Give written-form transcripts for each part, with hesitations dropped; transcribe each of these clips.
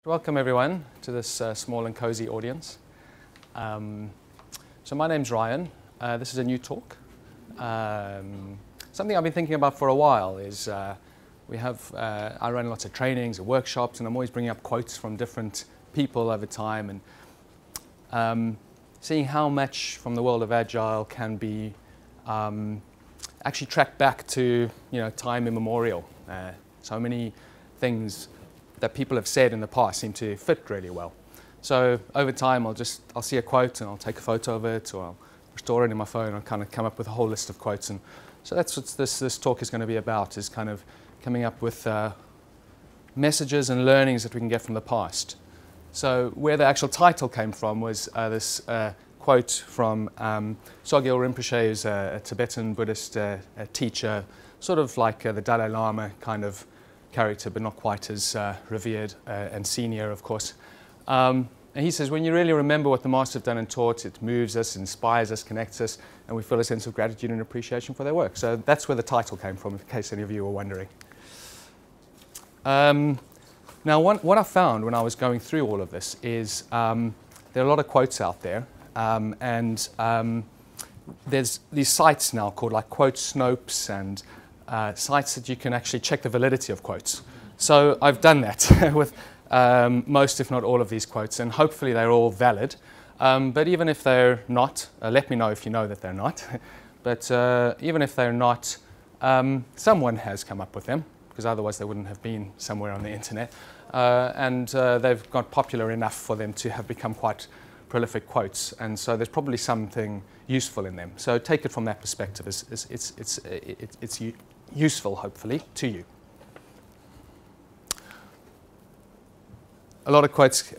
Welcome everyone to this small and cozy audience. So my name's Ryan. This is a new talk. Something I've been thinking about for a while is I run lots of trainings and workshops, and I'm always bringing up quotes from different people over time, and seeing how much from the world of Agile can be actually tracked back to time immemorial. So many things that people have said in the past seem to fit really well. So over time, I'll see a quote and I'll take a photo of it, or I'll store it in my phone. I'll kind of come up with a whole list of quotes, and so that's what this talk is going to be about: is kind of coming up with messages and learnings that we can get from the past. So where the actual title came from was this quote from Sogyal Rinpoche, who's a Tibetan Buddhist teacher, sort of like the Dalai Lama kind of character, but not quite as revered and senior, of course. And he says, when you really remember what the Master have done and taught, it moves us, inspires us, connects us, and we feel a sense of gratitude and appreciation for their work. So that's where the title came from, in case any of you were wondering. Now, what I found when I was going through all of this is there are a lot of quotes out there, and there's these sites now called like Quote Snopes, and sites that you can actually check the validity of quotes. So I've done that with most, if not all, of these quotes, and hopefully they're all valid. But even if they're not, let me know if you know that they're not. But even if they're not, someone has come up with them, because otherwise they wouldn't have been somewhere on the internet. And they've got popular enough for them to have become quite prolific quotes, and so there's probably something useful in them. So take it from that perspective. It's useful, hopefully, to you. A lot of quotes,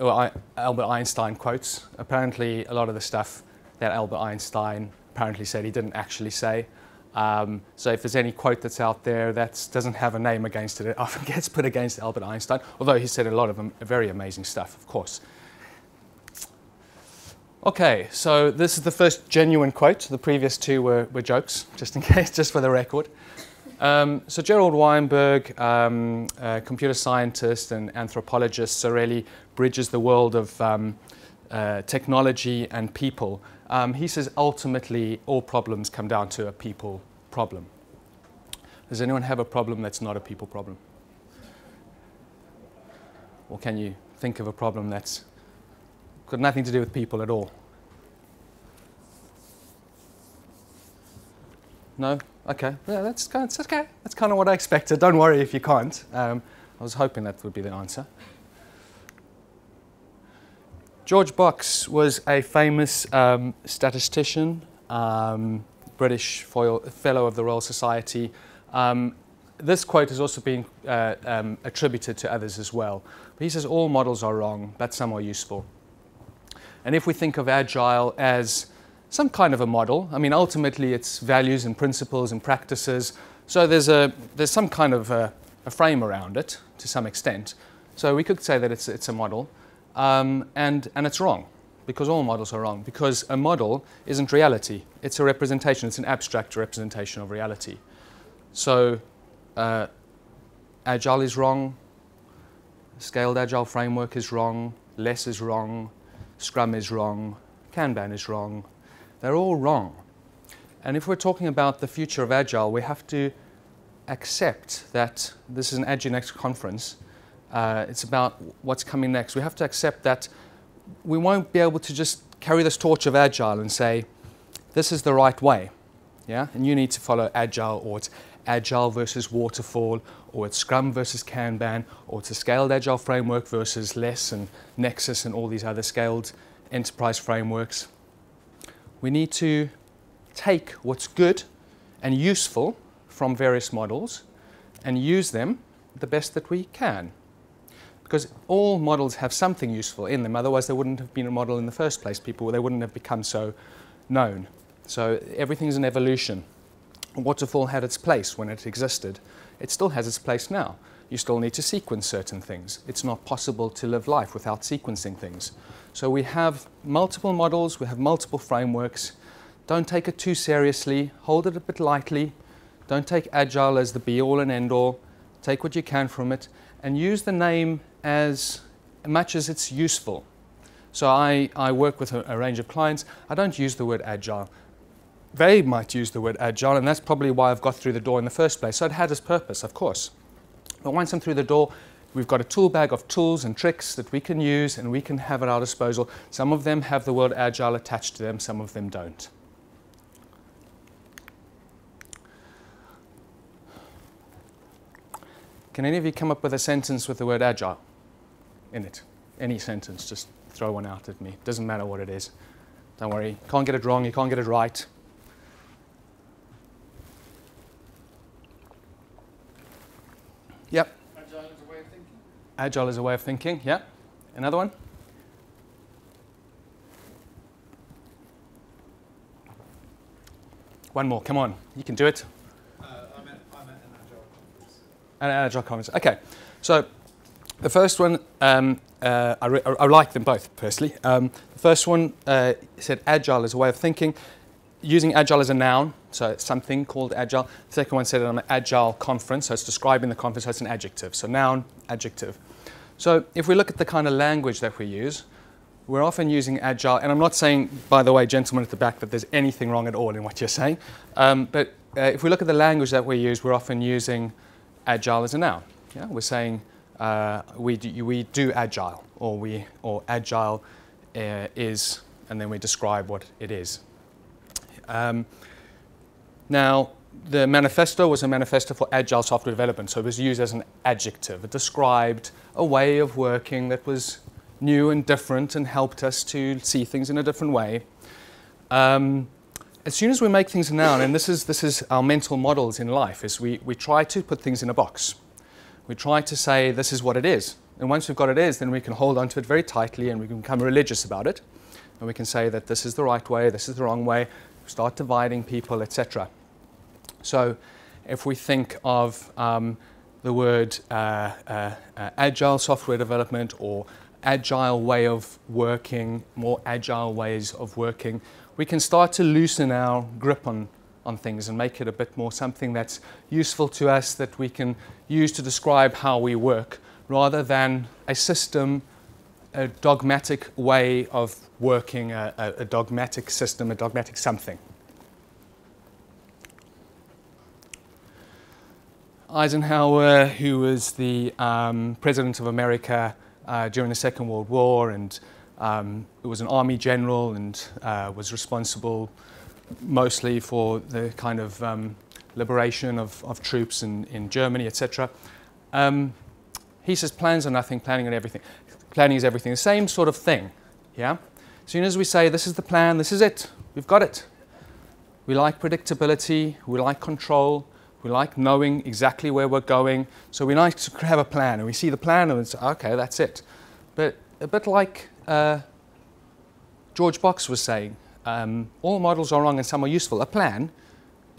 Albert Einstein quotes. Apparently, a lot of the stuff that Albert Einstein apparently said, he didn't actually say. So if there's any quote that's out there that doesn't have a name against it, it often gets put against Albert Einstein, although he said a lot of very amazing stuff, of course. Okay, so this is the first genuine quote. The previous two were jokes, just in case, just for the record. So Gerald Weinberg, computer scientist and anthropologist, so really bridges the world of technology and people. He says ultimately all problems come down to a people problem. Does anyone have a problem that's not a people problem? Or can you think of a problem that's got nothing to do with people at all? No? Okay. Yeah, that's okay. That's kind of what I expected. Don't worry if you can't. I was hoping that would be the answer. George Box was a famous statistician, British Fellow of the Royal Society. This quote has also been attributed to others as well. But he says all models are wrong, but some are useful. And if we think of Agile as some kind of a model, I mean, ultimately it's values and principles and practices. So there's some kind of a frame around it to some extent. So we could say that it's a model, and it's wrong, because all models are wrong, because a model isn't reality. It's a representation. It's an abstract representation of reality. So Agile is wrong. Scaled Agile framework is wrong. Less is wrong. Scrum is wrong. Kanban is wrong. They're all wrong. And if we're talking about the future of Agile, we have to accept that this is an Aginext conference. It's about what's coming next. We have to accept that we won't be able to just carry this torch of Agile and say, this is the right way. Yeah? And you need to follow Agile, or it's Agile versus Waterfall, or it's Scrum versus Kanban, or it's a scaled Agile framework versus Less and Nexus and all these other scaled enterprise frameworks. We need to take what's good and useful from various models and use them the best that we can. Because all models have something useful in them, otherwise they wouldn't have been a model in the first place. They wouldn't have become so known. So everything's an evolution. Waterfall had its place when it existed. It still has its place now. You still need to sequence certain things. It's not possible to live life without sequencing things. So we have multiple models, we have multiple frameworks. Don't take it too seriously, hold it a bit lightly. Don't take Agile as the be-all and end-all. Take what you can from it and use the name as much as it's useful. So I work with a range of clients. I don't use the word agile. They might use the word agile, and that's probably why I've got through the door in the first place. So it had its purpose, of course. But once I'm through the door, we've got a tool bag of tools and tricks that we can use and we can have at our disposal. Some of them have the word agile attached to them, some of them don't. Can any of you come up with a sentence with the word agile in it? Any sentence, just throw one out at me. Doesn't matter what it is. Don't worry, you can't get it wrong, you can't get it right. Yep. Agile is a way of thinking. Agile is a way of thinking, yeah. Another one? One more, come on, you can do it. I'm at an Agile conference. An Agile conference, okay. So the first one, I like them both personally. The first one said Agile is a way of thinking, using Agile as a noun, so it's something called Agile. The second one said I'm an Agile conference, so it's describing the conference, so it's an adjective. So noun, adjective. So if we look at the kind of language that we use, we're often using Agile, and I'm not saying, by the way, gentlemen at the back, that there's anything wrong at all in what you're saying, but if we look at the language that we use, we're often using Agile as a noun. Yeah? We're saying we do Agile, or Agile is, and then we describe what it is. Now, the manifesto was a manifesto for Agile software development, so it was used as an adjective. It described a way of working that was new and different and helped us to see things in a different way. As soon as we make things a noun, and this is our mental models in life, is we try to put things in a box. We try to say this is what it is. And once we've got it is, then we can hold onto it very tightly and we can become religious about it. And we can say that this is the right way, this is the wrong way, start dividing people, etc. So if we think of the word agile software development or agile way of working, more agile ways of working, we can start to loosen our grip on things and make it a bit more something that's useful to us, that we can use to describe how we work, rather than a system, a dogmatic way of working, a dogmatic system, a dogmatic something. Eisenhower, who was the President of America during the Second World War, and was an army general and was responsible mostly for the kind of liberation of troops in Germany, etc. He says plans are nothing, planning are everything. Planning is everything. The same sort of thing, yeah? As soon as we say this is the plan, this is it, we've got it. We like predictability, we like control, we like knowing exactly where we're going, so we like to have a plan, and we see the plan and it's okay, that's it. But a bit like George Box was saying, all models are wrong and some are useful. A plan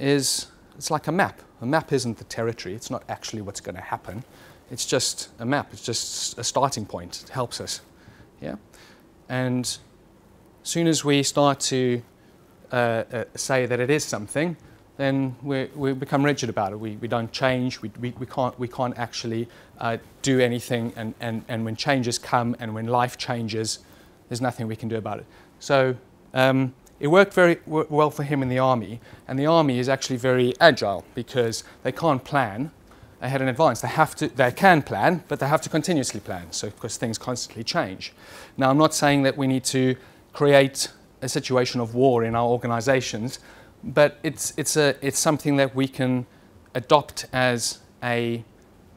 it's like a map. A map isn't the territory, it's not actually what's going to happen. It's just a map, it's just a starting point. It helps us. Yeah? And as soon as we start to say that it is something, then we become rigid about it. We don't change, we can't actually do anything, and when changes come and when life changes, there's nothing we can do about it. So it worked very well for him in the army, and the army is actually very agile because they can't plan ahead in advance. They can plan, but they have to continuously plan, so because things constantly change. Now, I'm not saying that we need to create a situation of war in our organizations, but it's something that we can adopt as a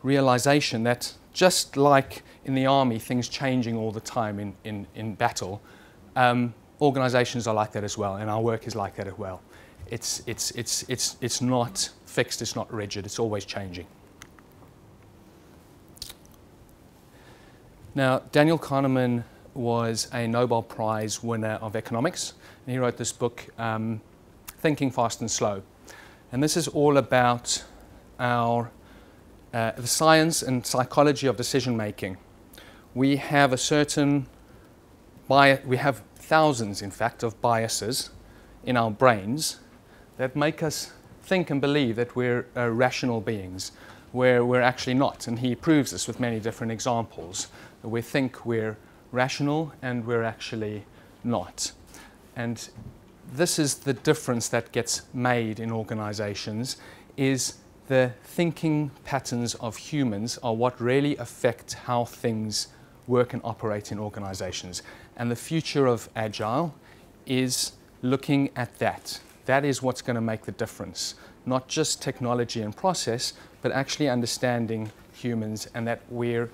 realization that just like in the army, things changing all the time in battle, organizations are like that as well, and our work is like that as well. It's not fixed, it's not rigid, it's always changing. Now, Daniel Kahneman was a Nobel Prize winner of economics, and he wrote this book, Thinking Fast and Slow. And this is all about the science and psychology of decision making. We have a certain bias, we have thousands, in fact, of biases in our brains that make us think and believe that we're rational beings. where we're actually not. And he proves this with many different examples. We think we're rational and we're actually not. And this is the difference that gets made in organizations, is the thinking patterns of humans are what really affect how things work and operate in organizations. And the future of Agile is looking at that. That is what's going to make the difference. Not just technology and process, but actually understanding humans, and that we're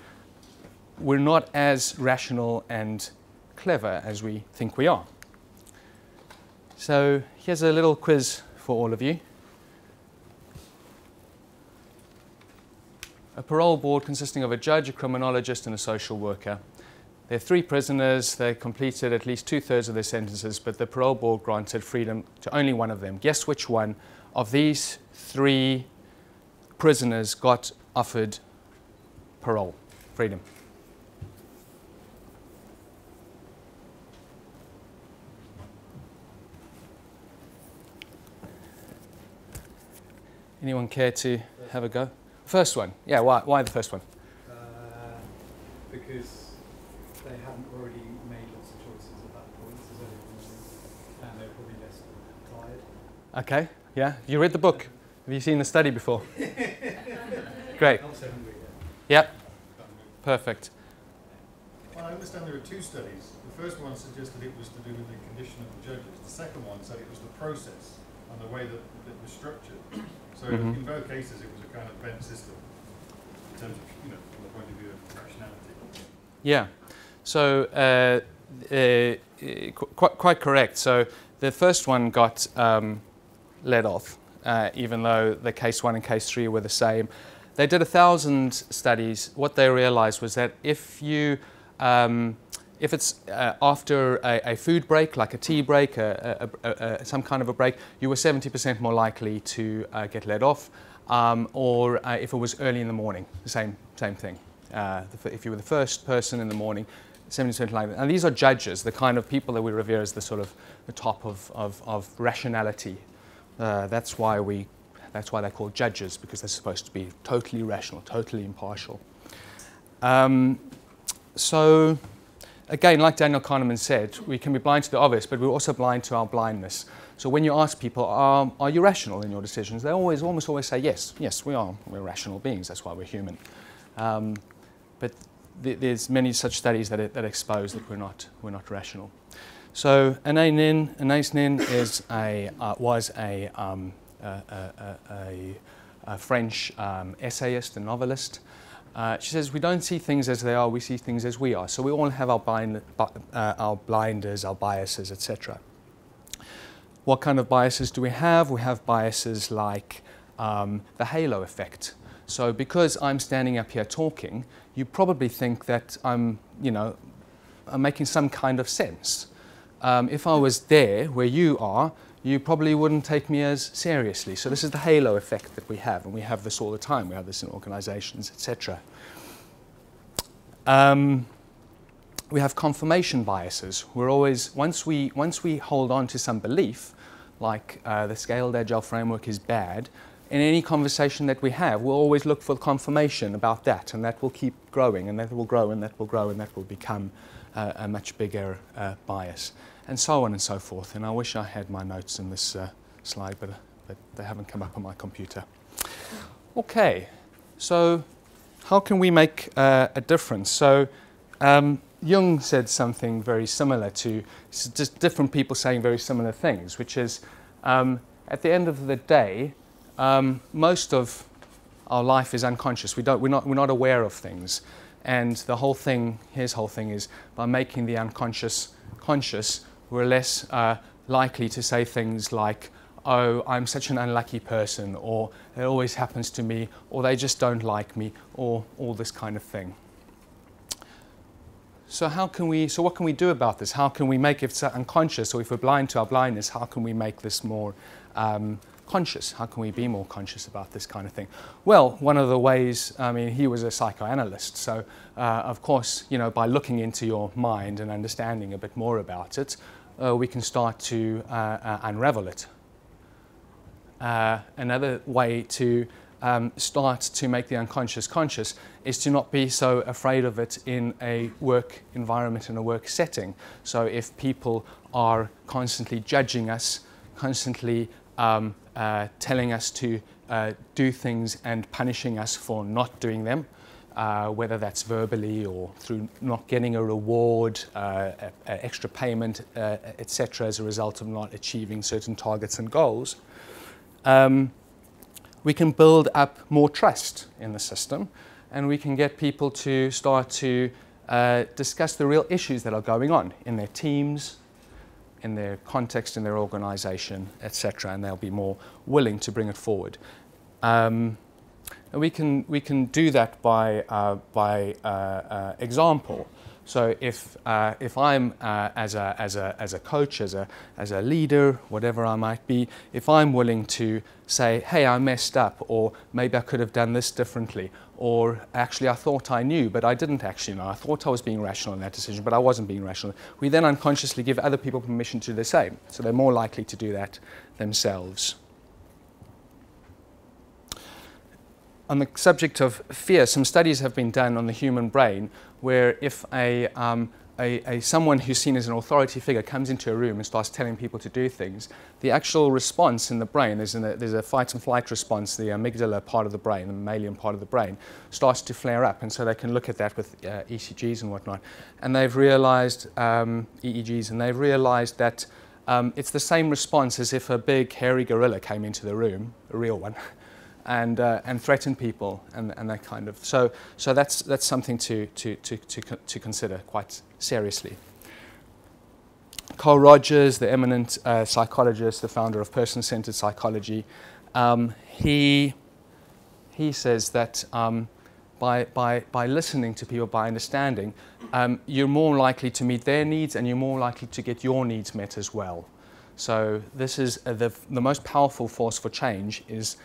not as rational and clever as we think we are. So here's a little quiz for all of you. A parole board consisting of a judge, a criminologist, and a social worker. There are 3 prisoners. They completed at least 2/3 of their sentences, but the parole board granted freedom to only one of them. Guess which one of these 3 prisoners got offered parole, freedom? Anyone care to have a go? First one. Yeah, why the first one? Because they hadn't already made lots of choices at that point, and they're probably less tired. Okay, yeah. You read the book? Have you seen the study before? Great. Yep. Perfect. Well, I understand there are 2 studies. The first one suggested it was to do with the condition of the judges. The second one said it was the process and the way that it was structured. So in both cases, it was a kind of bent system in terms of, from the point of view of rationality. Yeah. So quite correct. So the first one got let off, even though the case 1 and case 3 were the same. They did 1,000 studies. What they realized was that if it's after a food break, like a tea break, some kind of a break, you were 70% more likely to get let off, or if it was early in the morning, the same thing. If you were the first person in the morning, 70% likely. And these are judges, the kind of people that we revere as the sort of the top of rationality. That's why they're called judges, because they're supposed to be totally rational, totally impartial. So, again, like Daniel Kahneman said, we can be blind to the obvious, but we're also blind to our blindness. So when you ask people, are you rational in your decisions, they almost always say, yes, we are. We're rational beings. That's why we're human. But there's many such studies that expose that we're not rational. So Anais Nin was a French essayist and novelist. She says, we don't see things as they are, we see things as we are. So we all have our blinders, our biases, etc. What kind of biases do we have? We have biases like the halo effect. So because I'm standing up here talking, you probably think that I'm making some kind of sense. If I was there where you are, you probably wouldn't take me as seriously. So this is the halo effect that we have, and we have this all the time. We have this in organizations, etc. We have confirmation biases. We're always, once we hold on to some belief, like the scaled Agile framework is bad, in any conversation that we have, we'll always look for confirmation about that, and that will keep growing, and that will grow, and that will grow, and that will become a much bigger bias, and so on and so forth. And I wish I had my notes in this slide, but they haven't come up on my computer. Okay, so how can we make a difference? So Jung said something very similar to just different people saying very similar things, which is at the end of the day, most of our life is unconscious. We're not aware of things, and the whole thing, his whole thing, is by making the unconscious conscious, we're less likely to say things like, "Oh, I'm such an unlucky person," or "It always happens to me," or "They just don't like me," or all this kind of thing. So what can we do about this? How can we make, if it's unconscious, or if we're blind to our blindness, how can we make this more conscious? How can we be more conscious about this kind of thing? Well, one of the ways, I mean, he was a psychoanalyst, so of course, by looking into your mind and understanding a bit more about it, we can start to unravel it. Another way to start to make the unconscious conscious is to not be so afraid of it in a work environment, in a work setting. So if people are constantly judging us, constantly telling us to do things and punishing us for not doing them, whether that's verbally or through not getting a reward, extra payment, etc., as a result of not achieving certain targets and goals, we can build up more trust in the system, and we can get people to start to discuss the real issues that are going on in their teams, in their context, in their organization, etc., and they'll be more willing to bring it forward. And we can do that by example. So if I'm as a coach, as a leader, whatever I might be, if I'm willing to say, hey, I messed up, or maybe I could have done this differently, or actually I thought I knew, but I didn't actually know. I thought I was being rational in that decision, but I wasn't being rational. We then unconsciously give other people permission to do the same, so they're more likely to do that themselves. On the subject of fear, some studies have been done on the human brain where if someone who's seen as an authority figure comes into a room and starts telling people to do things, the actual response in the brain, there's a fight and flight response, the amygdala part of the brain, the mammalian part of the brain, starts to flare up, and so they can look at that with ECGs and whatnot. And they've realized, EEGs, and they've realized that it's the same response as if a big hairy gorilla came into the room, a real one, and threaten people and that kind of. So that's something to consider quite seriously. Carl Rogers, the eminent psychologist, the founder of person-centered psychology, he says that by listening to people, by understanding, you're more likely to meet their needs, and you're more likely to get your needs met as well. So this is the most powerful force for change is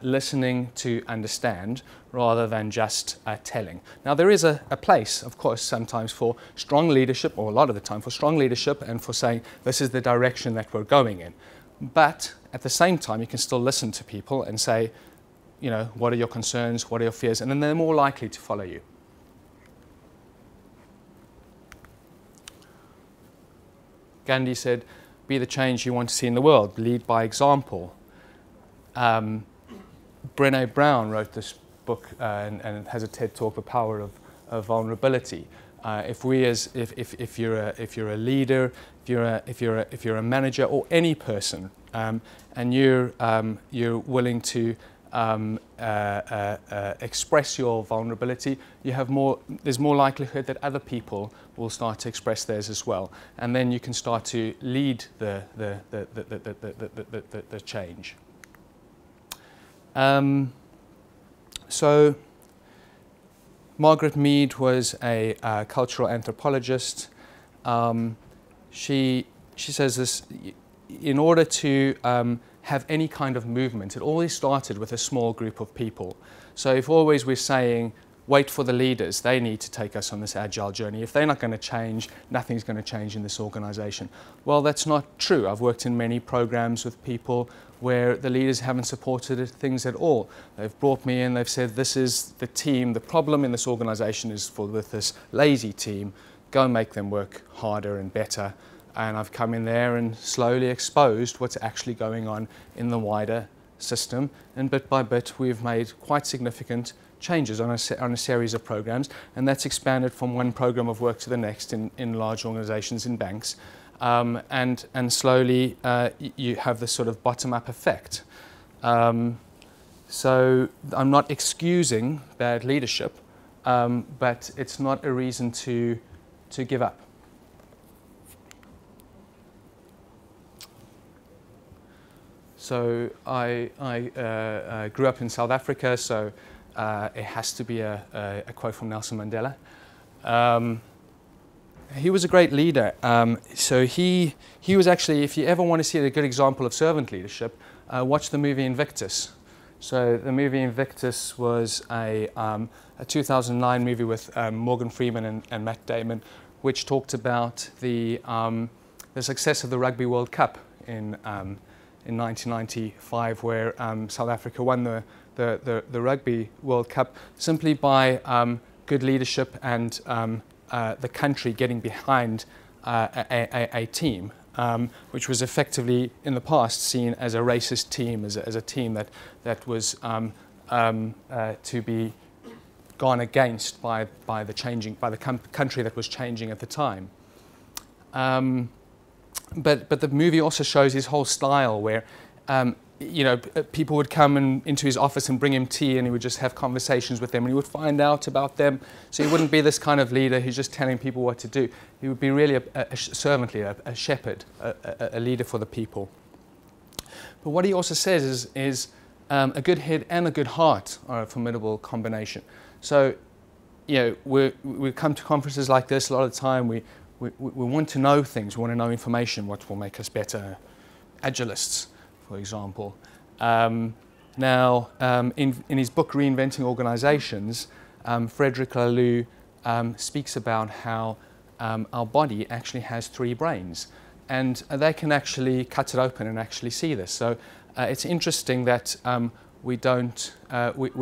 listening to understand rather than just telling. Now there is a place, of course, sometimes for strong leadership, or a lot of the time for strong leadership and for saying this is the direction that we're going in. But at the same time, you can still listen to people and say, you know, what are your concerns, what are your fears, and then they're more likely to follow you. Gandhi said, be the change you want to see in the world, lead by example. Brené Brown wrote this book and has a TED talk, The Power of Vulnerability. If you're a leader, if you're a manager or any person, and you're willing to express your vulnerability, there's more likelihood that other people will start to express theirs as well, and then you can start to lead the change. So Margaret Mead was a cultural anthropologist. She says this: in order to have any kind of movement, it always started with a small group of people. So if always we're saying, wait for the leaders, they need to take us on this agile journey. If they're not going to change, nothing's going to change in this organization. Well, that's not true. I've worked in many programs with people where the leaders haven't supported things at all. They've brought me in, they've said, this is the team, the problem in this organization is with this lazy team, go and make them work harder and better. And I've come in there and slowly exposed what's actually going on in the wider system. And bit by bit, we've made quite significant changes on a series of programs. And that's expanded from one program of work to the next in large organizations, in banks. And slowly, you have this sort of bottom-up effect. So I'm not excusing bad leadership, but it's not a reason to give up. So I grew up in South Africa, so it has to be a quote from Nelson Mandela. He was a great leader. So he was actually, if you ever want to see a good example of servant leadership, watch the movie Invictus. So the movie Invictus was a 2009 movie with Morgan Freeman and Matt Damon, which talked about the success of the Rugby World Cup in 1995, where South Africa won the the Rugby World Cup simply by good leadership and the country getting behind a team, which was effectively in the past seen as a racist team, as a team that was to be gone against by the country that was changing at the time. But the movie also shows his whole style, where people would come into his office and bring him tea, and he would just have conversations with them, and he would find out about them. So he wouldn't be this kind of leader who's just telling people what to do. He would be really a servant leader, a shepherd, a leader for the people. But what he also says is a good head and a good heart are a formidable combination. So, we come to conferences like this a lot of the time. We want to know things. We want to know information. What will make us better agilists, for example. Now, in his book Reinventing Organizations, Frederick Laloux speaks about how our body actually has 3 brains, and they can actually cut it open and actually see this. So it's interesting that we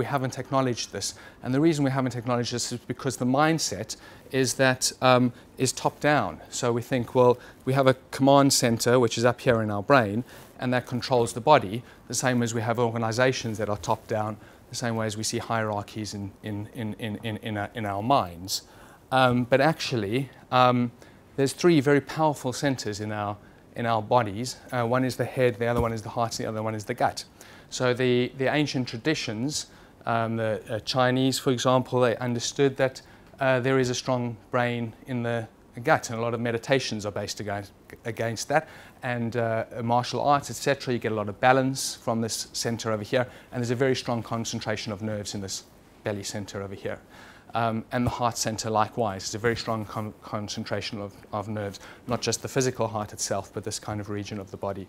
haven't acknowledged this, and the reason we haven't acknowledged this is because the mindset is that is top down. So we think, well, we have a command center which is up here in our brain, and that controls the body, the same as we have organizations that are top down, the same way as we see hierarchies in our minds. But actually, there's 3 very powerful centers in our bodies. One is the head, the other one is the heart, and the other one is the gut. So the ancient traditions, the Chinese, for example, they understood that there is a strong brain in the gut, and a lot of meditations are based against that. And martial arts, etc., you get a lot of balance from this center over here, and there's a very strong concentration of nerves in this belly center over here. And the heart center likewise. It's a very strong concentration of nerves, not just the physical heart itself, but this kind of region of the body.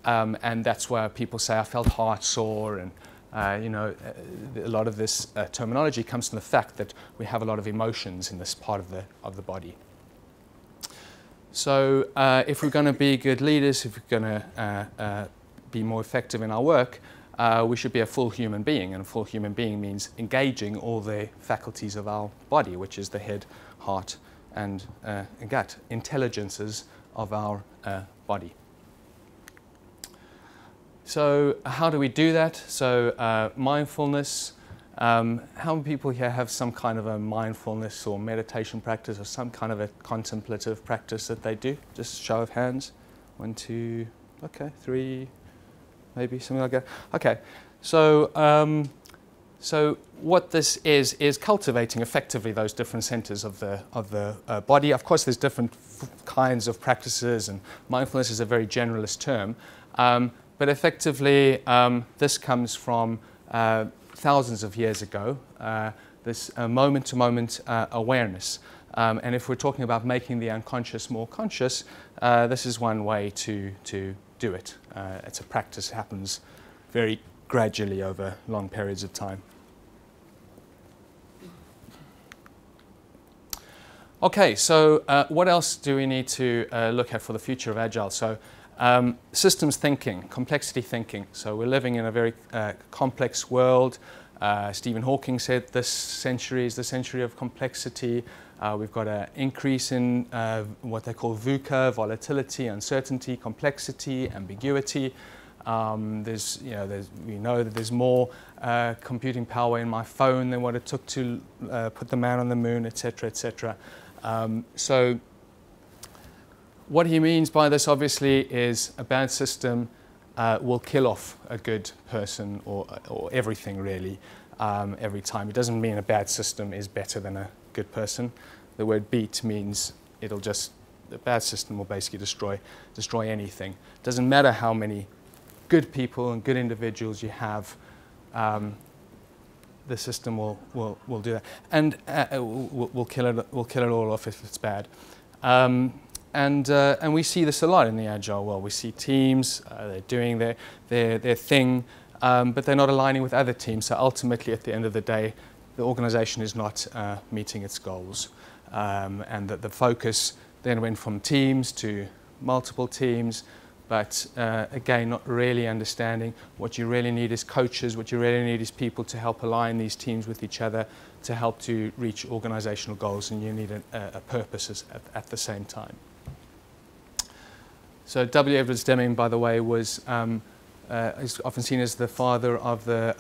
And that's where people say, I felt heart sore, and a lot of this terminology comes from the fact that we have a lot of emotions in this part of the body. So if we're going to be good leaders, if we're going to be more effective in our work, we should be a full human being, and a full human being means engaging all the faculties of our body, which is the head, heart, and gut, intelligences of our body. So how do we do that? So mindfulness. How many people here have some kind of a mindfulness or meditation practice, or some kind of a contemplative practice that they do? Just show of hands. 1, 2, okay, 3, maybe something like that. Okay, so so what this is cultivating effectively those different centers of the body. Of course, there's different kinds of practices, and mindfulness is a very generalist term. But effectively, this comes from thousands of years ago, this moment-to-moment awareness. And if we're talking about making the unconscious more conscious, this is one way to do it. It's a practice that happens very gradually over long periods of time. Okay, so what else do we need to look at for the future of Agile? So systems thinking, complexity thinking. So we're living in a very complex world. Stephen Hawking said this century is the century of complexity. We've got an increase in what they call VUCA, volatility, uncertainty, complexity, ambiguity. We know that there's more computing power in my phone than what it took to put the man on the moon, etc., etc. So what he means by this, obviously, is a bad system will kill off a good person, or everything, really, every time. It doesn't mean a bad system is better than a good person. The word beat means the bad system will basically destroy anything. It doesn't matter how many good people and good individuals you have, the system will do that, and will kill it all off if it's bad. And we see this a lot in the Agile world. We see teams, they're doing their thing, but they're not aligning with other teams. So ultimately, at the end of the day, the organization is not meeting its goals. And that the focus then went from teams to multiple teams, but again, not really understanding. What you really need is coaches. What you really need is people to help align these teams with each other to help to reach organizational goals, and you need a purpose at the same time. So W. Edwards Deming, by the way, was is often seen as the father of the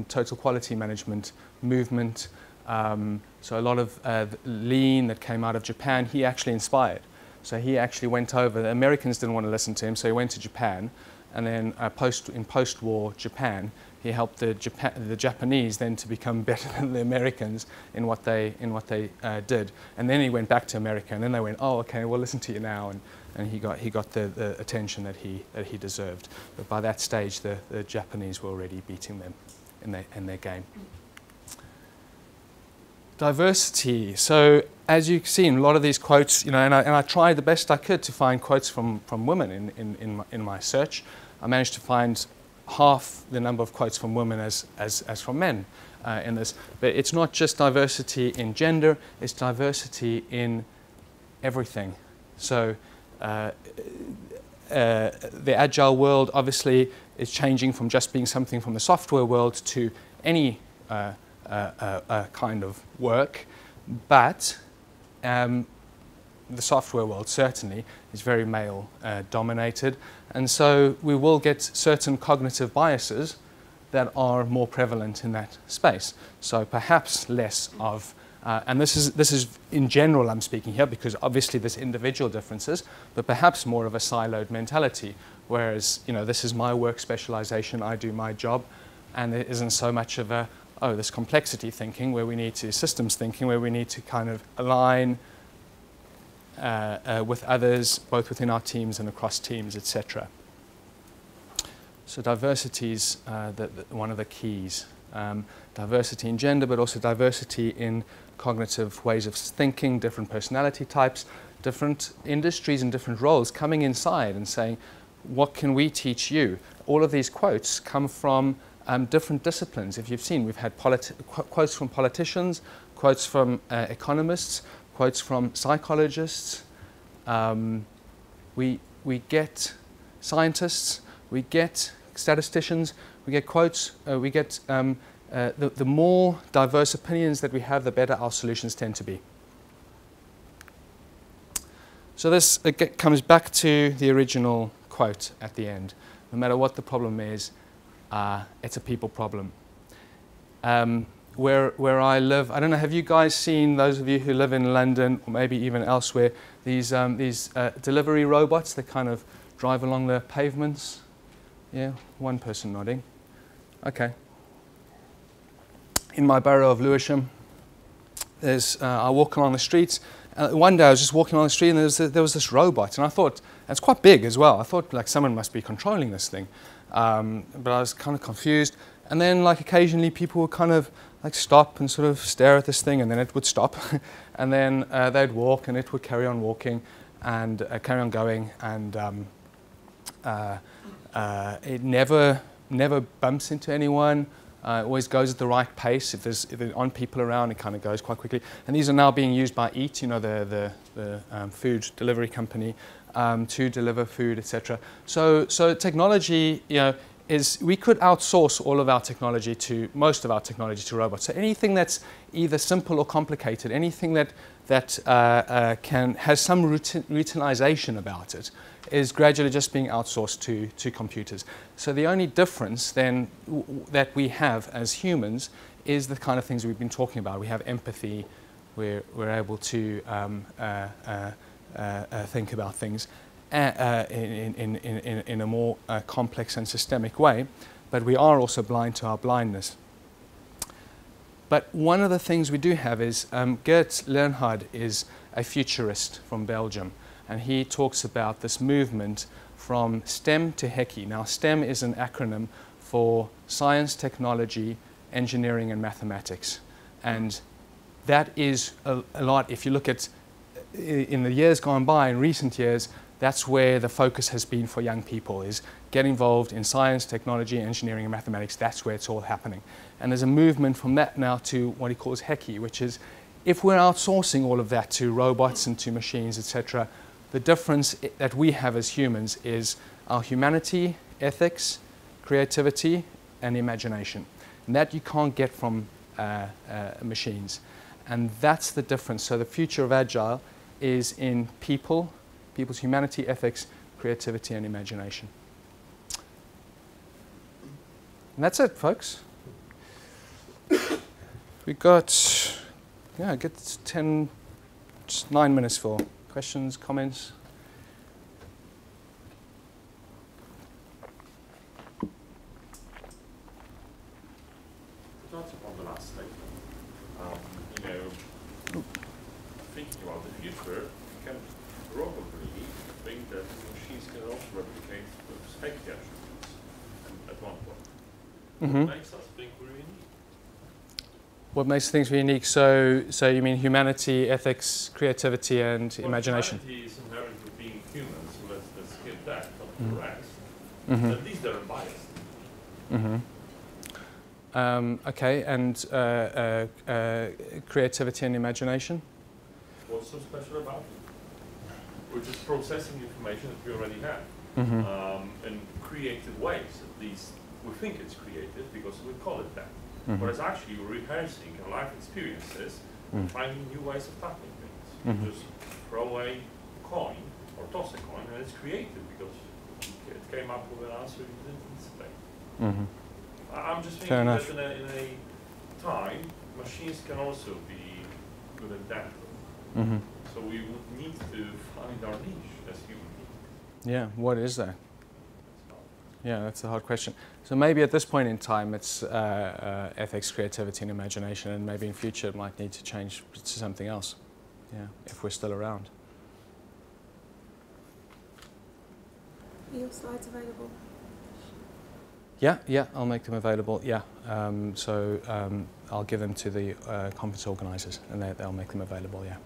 total quality management movement. So a lot of lean that came out of Japan, he actually inspired. So he actually went over. The Americans didn't want to listen to him, so he went to Japan, and then in post-war Japan, he helped the Japanese then to become better than the Americans in what they did. And then he went back to America, and then they went, oh, okay, we'll listen to you now, and he got the attention that he deserved. But by that stage, the Japanese were already beating them in their game. Diversity. So as you've seen, a lot of these quotes, and I tried the best I could to find quotes from women in my search. I managed to find half the number of quotes from women as from men in this. But it's not just diversity in gender, it's diversity in everything. So the Agile world obviously is changing from just being something from the software world to any kind of work, but the software world certainly is very male dominated, and so we will get certain cognitive biases that are more prevalent in that space. So perhaps less of, and this is in general I'm speaking here, because obviously there's individual differences, but perhaps more of a siloed mentality, whereas this is my work specialization, I do my job, and there isn't so much of this complexity thinking where we need to, systems thinking where we need to kind of align with others, both within our teams and across teams, etc. So diversity is one of the keys. Diversity in gender, but also diversity in cognitive ways of thinking, different personality types, different industries and different roles coming inside and saying, what can we teach you? All of these quotes come from different disciplines. If you've seen, we've had quotes from politicians, quotes from economists, quotes from psychologists. We get scientists, we get statisticians, we get quotes, we get the more diverse opinions that we have, the better our solutions tend to be. So this comes back to the original quote at the end. No matter what the problem is, it's a people problem. Where I live, I don't know, have you guys seen, those of you who live in London or maybe even elsewhere, these delivery robots that kind of drive along the pavements? Yeah, one person nodding. Okay. In my borough of Lewisham, I walk along the streets. One day I was just walking along the street and there was this robot, and I thought, it's quite big as well. I thought like someone must be controlling this thing. But I was kind of confused. And then like occasionally people would kind of like stop and sort of stare at this thing, and then it would stop. And then they'd walk and it would carry on walking and carry on going. And it never bumps into anyone. It always goes at the right pace. If there's on people around, it kind of goes quite quickly. And these are now being used by Eat, the food delivery company, to deliver food, etc. So technology, we could outsource all of our technology most of our technology to robots. So anything that's either simple or complicated, anything that has some routinization about it, is gradually just being outsourced to computers. So the only difference then that we have as humans is the kind of things we've been talking about. We have empathy. We're able to think about things in a more complex and systemic way, but we are also blind to our blindness. But one of the things we do have is Geert Leonhard is a futurist from Belgium, and he talks about this movement from STEM to HECI. Now, STEM is an acronym for science, technology, engineering, and mathematics. And that is a lot, if you look at in the years gone by, in recent years, that's where the focus has been for young people, is get involved in science, technology, engineering, and mathematics. That's where it's all happening. And there's a movement from that now to what he calls HECI, which is if we're outsourcing all of that to robots and to machines, etc., the difference that we have as humans is are humanity, ethics, creativity, and imagination. And that you can't get from machines. And that's the difference. So the future of Agile is in people, people's humanity, ethics, creativity, and imagination. And that's it, folks. We got, yeah, get 9 minutes for questions, comments. That's upon the last statement. Thinking about the future, you can probably think that machines can also replicate those safety attributes at one point. Mm-hmm. What makes us think we're unique? What makes things unique? So you mean humanity, ethics, creativity, and imagination? Humanity is inherently being human, so let's skip that, not the rest. Mm-hmm. At least they're unbiased. Mm-hmm. Okay, and creativity and imagination? What's so special about it? We're just processing information that we already have in creative ways. At least we think it's creative because we call it that. Whereas actually we're rehearsing our life experiences and finding new ways of tackling things. You just throw a coin or toss a coin and it's creative because it came up with an answer you didn't anticipate. I'm just thinking that in a time, machines can also be good at that. So we would need to find our niche as human beings. Yeah, what is that? Yeah, that's a hard question. So maybe at this point in time it's ethics, creativity and imagination, and maybe in future it might need to change to something else, yeah, if we're still around. Are your slides available? Yeah, I'll make them available, yeah. I'll give them to the conference organisers and they'll make them available, yeah.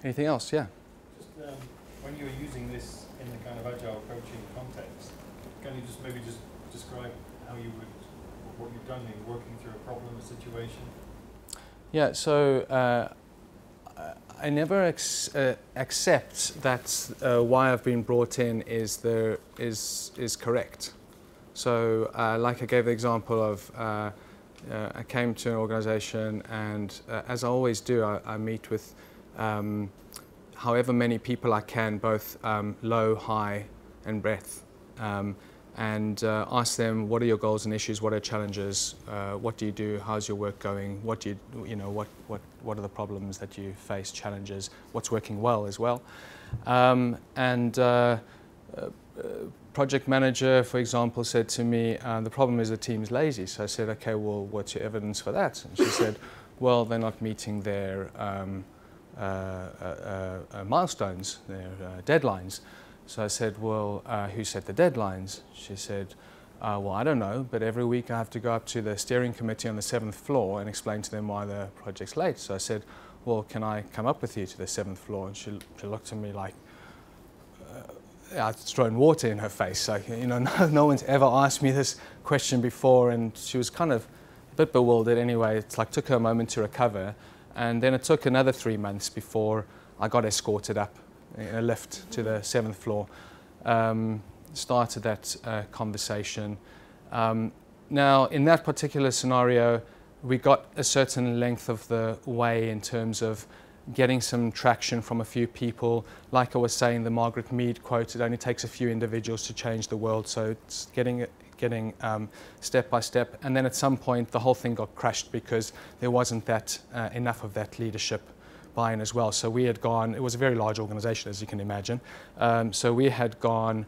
Anything else? Yeah. Just when you were using this in the kind of agile coaching context, can you just maybe just describe how you would, what you've done in working through a problem, a situation? Yeah. So I never accept that why I've been brought in is correct. So like I gave the example of I came to an organisation and as I always do, I meet with however many people I can, both low, high and breadth, and ask them what are your goals and issues, what are challenges, what do you do, how's your work going, what do what are the problems that you face, challenges, what's working well as well. Project manager, for example, said to me, the problem is the team's lazy. So I said, okay, well, what's your evidence for that? And she said, well, they're not meeting their milestones, their deadlines. So I said, well, who set the deadlines? She said, well, I don't know, but every week I have to go up to the steering committee on the 7th floor and explain to them why the project's late. So I said, well, can I come up with you to the 7th floor? And she looked at me like I'd thrown water in her face. Like, no one's ever asked me this question before, and she was kind of a bit bewildered anyway. It's like took her a moment to recover. And then it took another 3 months before I got escorted up in a lift to the 7th floor. Started that conversation. Now, in that particular scenario, we got a certain length of the way in terms of getting some traction from a few people. Like I was saying, the Margaret Mead quote, it only takes a few individuals to change the world. So it's getting step by step, and then at some point the whole thing got crushed because there wasn't that enough of that leadership buy-in as well. So we had gone, it was a very large organization as you can imagine, so we had gone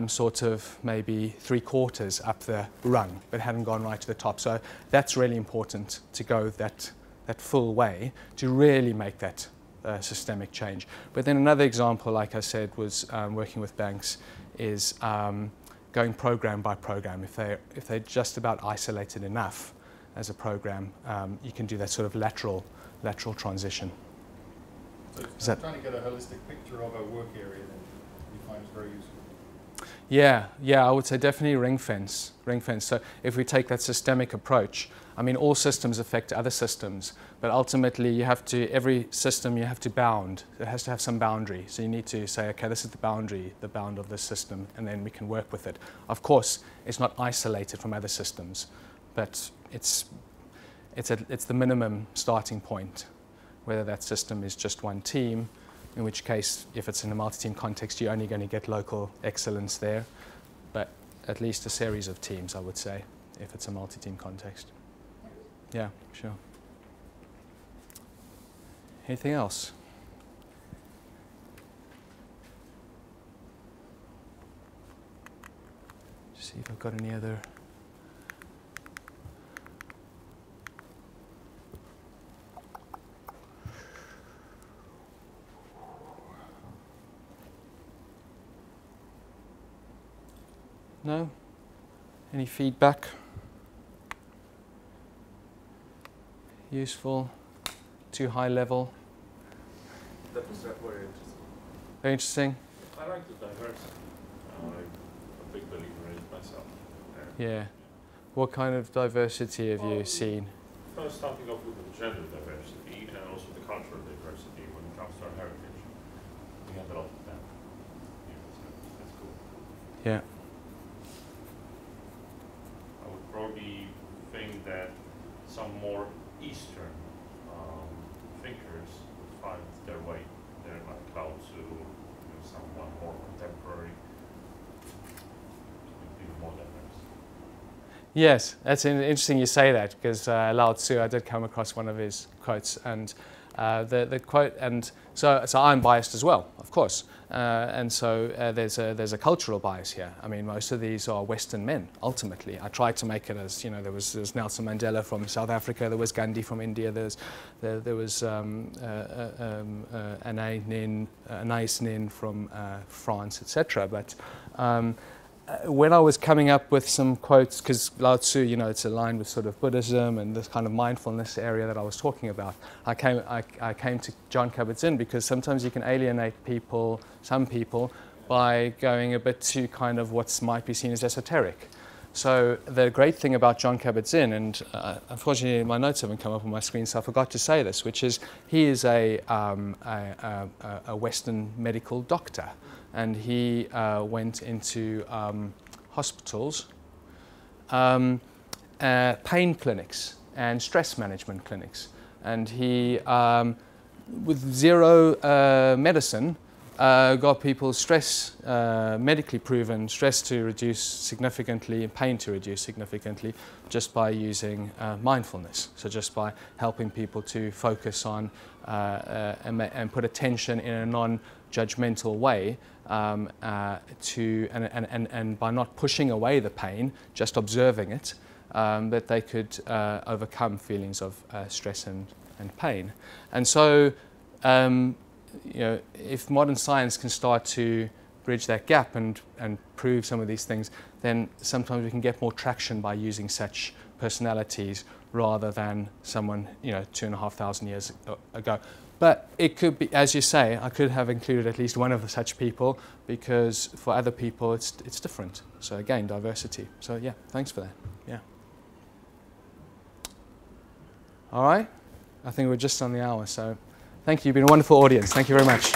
sort of maybe 3/4 up the rung, but hadn't gone right to the top. So that's really important to go that full way to really make that systemic change. But then another example, like I said, was working with banks is going program by program. If they're just about isolated enough as a program, you can do that sort of lateral transition. So trying to get a holistic picture of a work area that you find is very useful. Yeah, I would say definitely ring fence. So if we take that systemic approach, I mean, all systems affect other systems, but ultimately you have to, every system you have to bound. It has to have some boundary. So you need to say, okay, this is the bound of this system, and then we can work with it. Of course, it's not isolated from other systems, but it's the minimum starting point, whether that system is just one team, in which case, if it's in a multi-team context, you're only going to get local excellence there, but at least a series of teams, I would say, if it's a multi-team context. Yeah, sure. Anything else? Just see if I've got any other. No? Any feedback? Useful? Too high level? That was very interesting. Very interesting? I like the diversity. I'm a big believer in it myself. Yeah. What kind of diversity have you seen? First, starting off with the gender diversity and also the cultural diversity when it comes to our heritage. We have a lot of that. Yeah, so that's cool. Yeah. I would probably think that some more Eastern thinkers would find their way there, like Lao Tzu, someone more contemporary, even more diverse. Yes, that's interesting you say that, because Lao Tzu, I did come across one of his quotes, and the quote, and so I'm biased as well, of course, and so there's a cultural bias here. I mean, most of these are Western men. Ultimately, I tried to make it as, you know, there was Nelson Mandela from South Africa, there was Gandhi from India, there was Anais Nin from France, etc. But when I was coming up with some quotes, because Lao Tzu, you know, it's aligned with sort of Buddhism and this kind of mindfulness area that I was talking about, I came to Jon Kabat-Zinn because sometimes you can alienate people, some people, by going a bit to kind of what might be seen as esoteric. So the great thing about Jon Kabat-Zinn, and unfortunately my notes haven't come up on my screen, so I forgot to say this, which is he is a Western medical doctor. And he went into hospitals, pain clinics and stress management clinics. And he, with zero medicine, got people's stress, medically proven stress to reduce significantly and pain to reduce significantly just by using mindfulness. So just by helping people to focus on and put attention in a non-judgmental way and by not pushing away the pain, just observing it, that they could overcome feelings of stress and pain. And so, you know, if modern science can start to bridge that gap and prove some of these things, then sometimes we can get more traction by using such personalities rather than someone, you know, 2,500 years ago. But it could be, as you say, I could have included at least one of such people, because for other people it's different. So again, diversity. So yeah, thanks for that. Yeah. All right. I think we're just on the hour. So thank you. You've been a wonderful audience. Thank you very much.